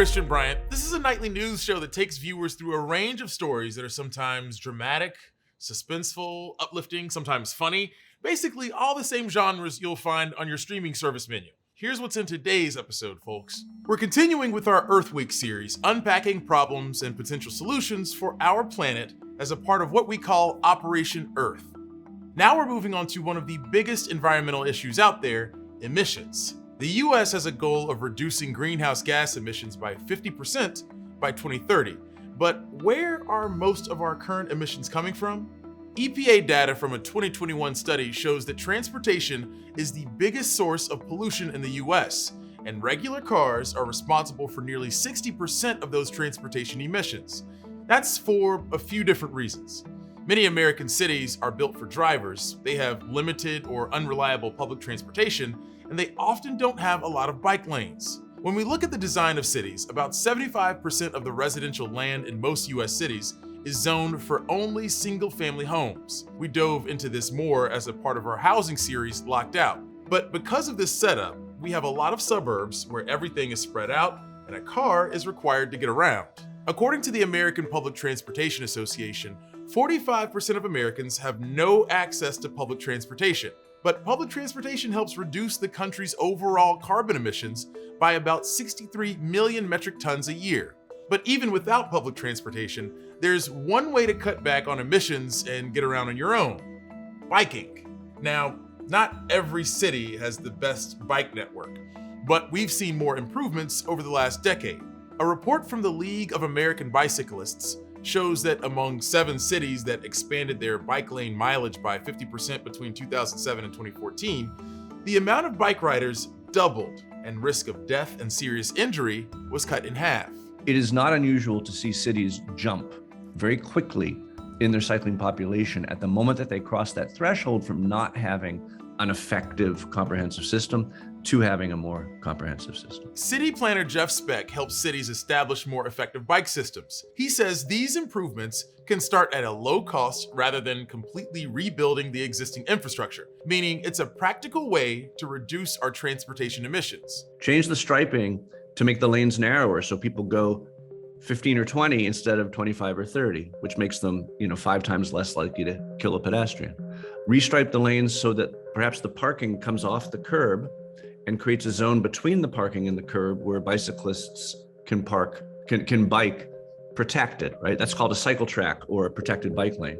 Christian Bryant. This is a nightly news show that takes viewers through a range of stories that are sometimes dramatic, suspenseful, uplifting, sometimes funny. Basically, all the same genres you'll find on your streaming service menu. Here's what's in today's episode, folks. We're continuing with our Earth Week series, unpacking problems and potential solutions for our planet as a part of what we call Operation Earth. Now we're moving on to one of the biggest environmental issues out there, emissions. The US has a goal of reducing greenhouse gas emissions by 50% by 2030. But where are most of our current emissions coming from? EPA data from a 2021 study shows that transportation is the biggest source of pollution in the US, and regular cars are responsible for nearly 60% of those transportation emissions. That's for a few different reasons. Many American cities are built for drivers. They have limited or unreliable public transportation, and they often don't have a lot of bike lanes. When we look at the design of cities, about 75% of the residential land in most US cities is zoned for only single-family homes. We dove into this more as a part of our housing series, Locked Out. But because of this setup, we have a lot of suburbs where everything is spread out and a car is required to get around. According to the American Public Transportation Association, 45% of Americans have no access to public transportation. But public transportation helps reduce the country's overall carbon emissions by about 63 million metric tons a year. But even without public transportation, there's one way to cut back on emissions and get around on your own: biking. Now, not every city has the best bike network, but we've seen more improvements over the last decade. A report from the League of American Bicyclists shows that among 7 cities that expanded their bike lane mileage by 50% between 2007 and 2014, the amount of bike riders doubled and risk of death and serious injury was cut in half. It is not unusual to see cities jump very quickly in their cycling population at the moment that they cross that threshold from not having an effective comprehensive system to having a more comprehensive system. City planner Jeff Speck helps cities establish more effective bike systems. He says these improvements can start at a low cost rather than completely rebuilding the existing infrastructure, meaning it's a practical way to reduce our transportation emissions. Change the striping to make the lanes narrower so people go 15 or 20 instead of 25 or 30, which makes them, 5 times less likely to kill a pedestrian. Restripe the lanes so that perhaps the parking comes off the curb and creates a zone between the parking and the curb where bicyclists can bike protected, right? That's called a cycle track or a protected bike lane.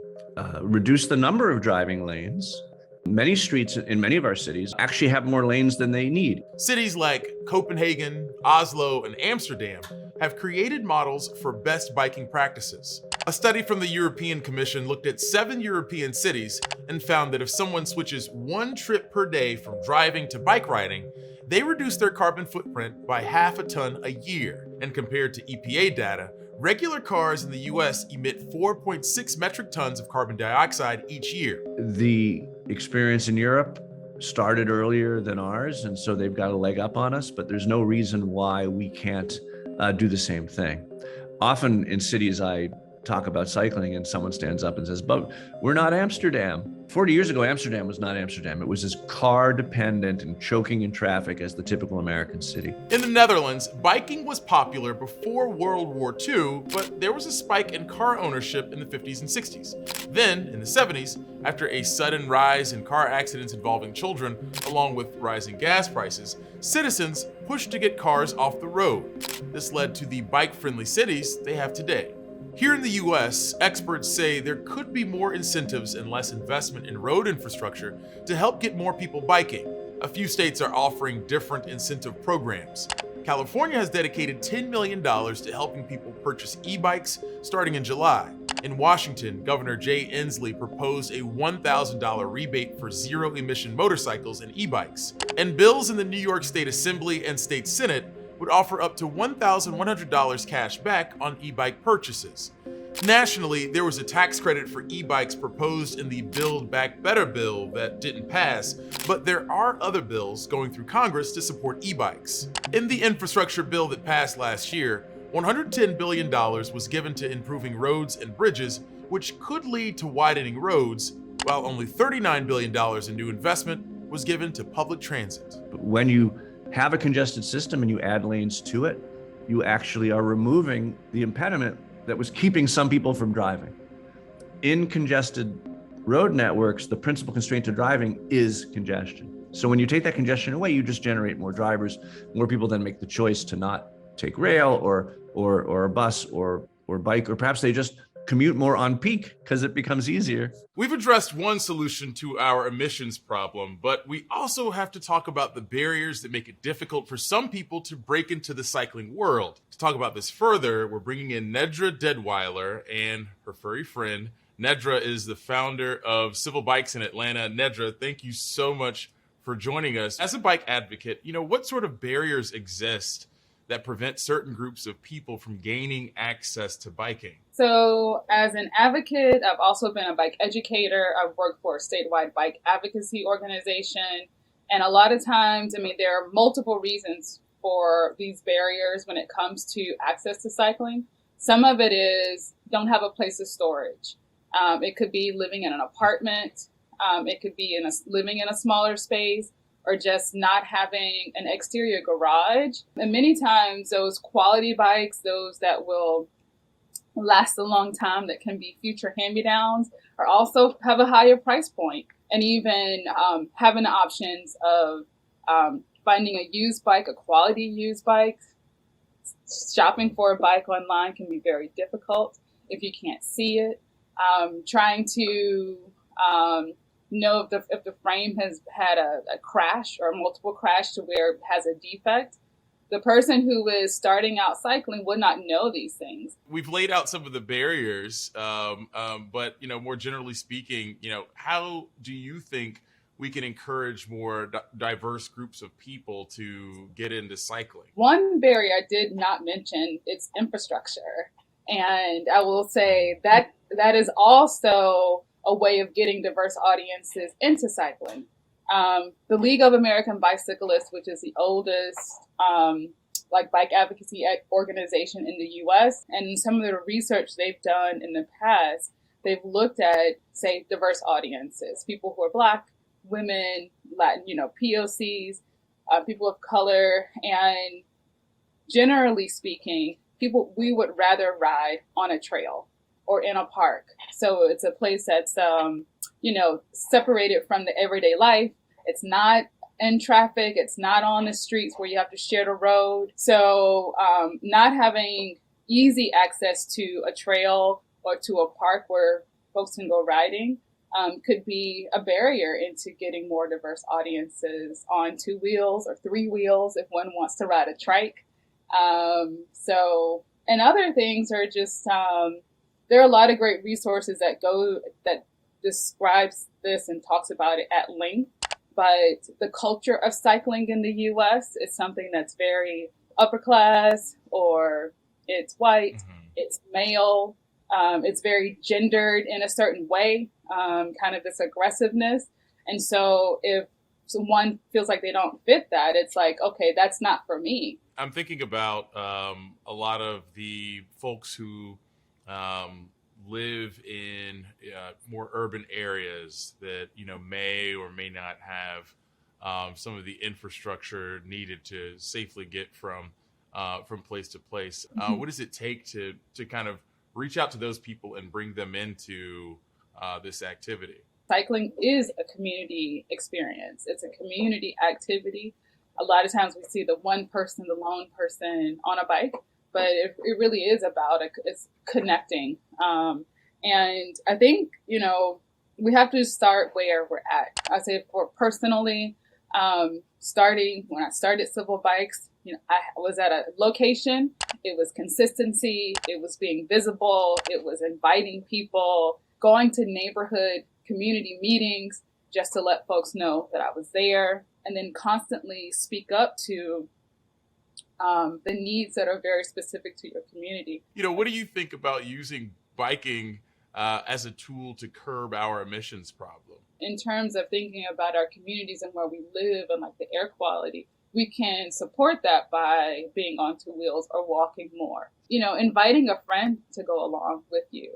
Reduce the number of driving lanes. Many streets in many of our cities actually have more lanes than they need. Cities like Copenhagen, Oslo, and Amsterdam have created models for best biking practices. A study from the European Commission looked at 7 European cities and found that if someone switches 1 trip per day from driving to bike riding, they reduce their carbon footprint by half a ton a year. And compared to EPA data, regular cars in the US emit 4.6 metric tons of carbon dioxide each year. The experience in Europe started earlier than ours, and so they've got a leg up on us, but there's no reason why we can't do the same thing. Often in cities, I talk about cycling and someone stands up and says, but we're not Amsterdam. 40 years ago, Amsterdam was not Amsterdam. It was as car dependent and choking in traffic as the typical American city. In the Netherlands, biking was popular before World War II, but there was a spike in car ownership in the 50s and 60s. Then, in the 70s, after a sudden rise in car accidents involving children, along with rising gas prices, citizens pushed to get cars off the road. This led to the bike-friendly cities they have today. Here in the US, experts say there could be more incentives and less investment in road infrastructure to help get more people biking. A few states are offering different incentive programs. California has dedicated $10 million to helping people purchase e-bikes starting in July. In Washington, Governor Jay Inslee proposed a $1,000 rebate for zero-emission motorcycles and e-bikes. And bills in the New York State Assembly and State Senate would offer up to $1,100 cash back on e-bike purchases. Nationally, there was a tax credit for e-bikes proposed in the Build Back Better bill that didn't pass, but there are other bills going through Congress to support e-bikes. In the infrastructure bill that passed last year, $110 billion was given to improving roads and bridges, which could lead to widening roads, while only $39 billion in new investment was given to public transit. When you have a congested system and you add lanes to it, you actually are removing the impediment that was keeping some people from driving. In congested road networks, the principal constraint to driving is congestion. So when you take that congestion away, you just generate more drivers. More people then make the choice to not take rail or a bus or bike, or perhaps they just commute more on peak because it becomes easier. We've addressed one solution to our emissions problem, but we also have to talk about the barriers that make it difficult for some people to break into the cycling world. To talk about this further, we're bringing in Nedra Deadweiler and her furry friend. Nedra is the founder of Civil Bikes in Atlanta. Nedra, thank you so much for joining us. As a bike advocate, what sort of barriers exist that prevent certain groups of people from gaining access to biking? So as an advocate, I've also been a bike educator. I've worked for a statewide bike advocacy organization. And a lot of times, there are multiple reasons for these barriers when it comes to access to cycling. Some of it is don't have a place of storage. It could be living in an apartment. It could be living in a smaller space, or just not having an exterior garage. And many times those quality bikes, those that will last a long time, that can be future hand-me-downs, are also have a higher price point. And even having the options of finding a used bike, a quality used bike, shopping for a bike online can be very difficult if you can't see it. Trying to know if the frame has had a crash or multiple crash to where it has a defect. The person who is starting out cycling would not know these things. We've laid out some of the barriers, but more generally speaking, how do you think we can encourage more diverse groups of people to get into cycling? One barrier I did not mention, it's infrastructure. And I will say that is also a way of getting diverse audiences into cycling. The League of American Bicyclists, which is the oldest bike advocacy organization in the U.S., and some of the research they've done in the past, they've looked at, say, diverse audiences, people who are Black, women, Latin, POCs, people of color, and generally speaking, people we would rather ride on a trail or in a park. So it's a place that's, separated from the everyday life. It's not in traffic. It's not on the streets where you have to share the road. So not having easy access to a trail or to a park where folks can go riding could be a barrier into getting more diverse audiences on 2 wheels or 3 wheels if one wants to ride a trike. And other things are just, there are a lot of great resources that describes this and talks about it at length. But the culture of cycling in the U.S. is something that's very upper class, or it's white, it's male, it's very gendered in a certain way, kind of this aggressiveness. And so if someone feels like they don't fit that, it's like, okay, that's not for me. I'm thinking about a lot of the folks who live in more urban areas that may or may not have some of the infrastructure needed to safely get from place to place. What does it take to kind of reach out to those people and bring them into this activity? Cycling is a community experience. It's a community activity. A lot of times we see the lone person on a bike, but it really is about it's connecting. And I think, we have to start where we're at. I say personally, when I started Civil Bikes, I was at a location. It was consistency. It was being visible. It was inviting people, going to neighborhood community meetings just to let folks know that I was there, and then constantly speak up to the needs that are very specific to your community. What do you think about using biking as a tool to curb our emissions problem? In terms of thinking about our communities and where we live and the air quality, we can support that by being on 2 wheels or walking more. Inviting a friend to go along with you.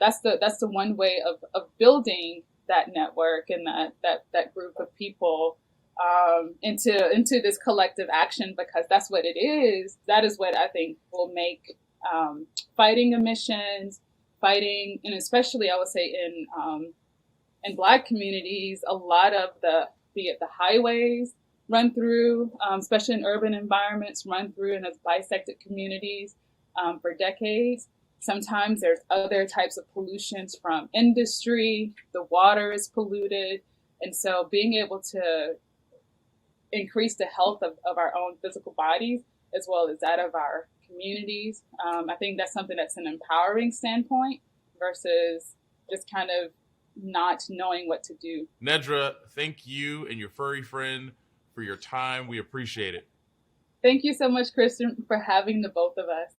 That's the one way of building that network and that group of people into this collective action, because that's what it is. That is what I think will make fighting emissions, fighting, and especially I would say in Black communities, a lot of be it the highways run through, especially in urban environments, run through in those bisected communities for decades. Sometimes there's other types of pollutions from industry. The water is polluted. And so being able to increase the health of our own physical bodies as well as that of our communities, I think that's something that's an empowering standpoint versus just kind of not knowing what to do. Nedra, thank you and your furry friend for your time. We appreciate it. Thank you so much, Christian, for having the both of us.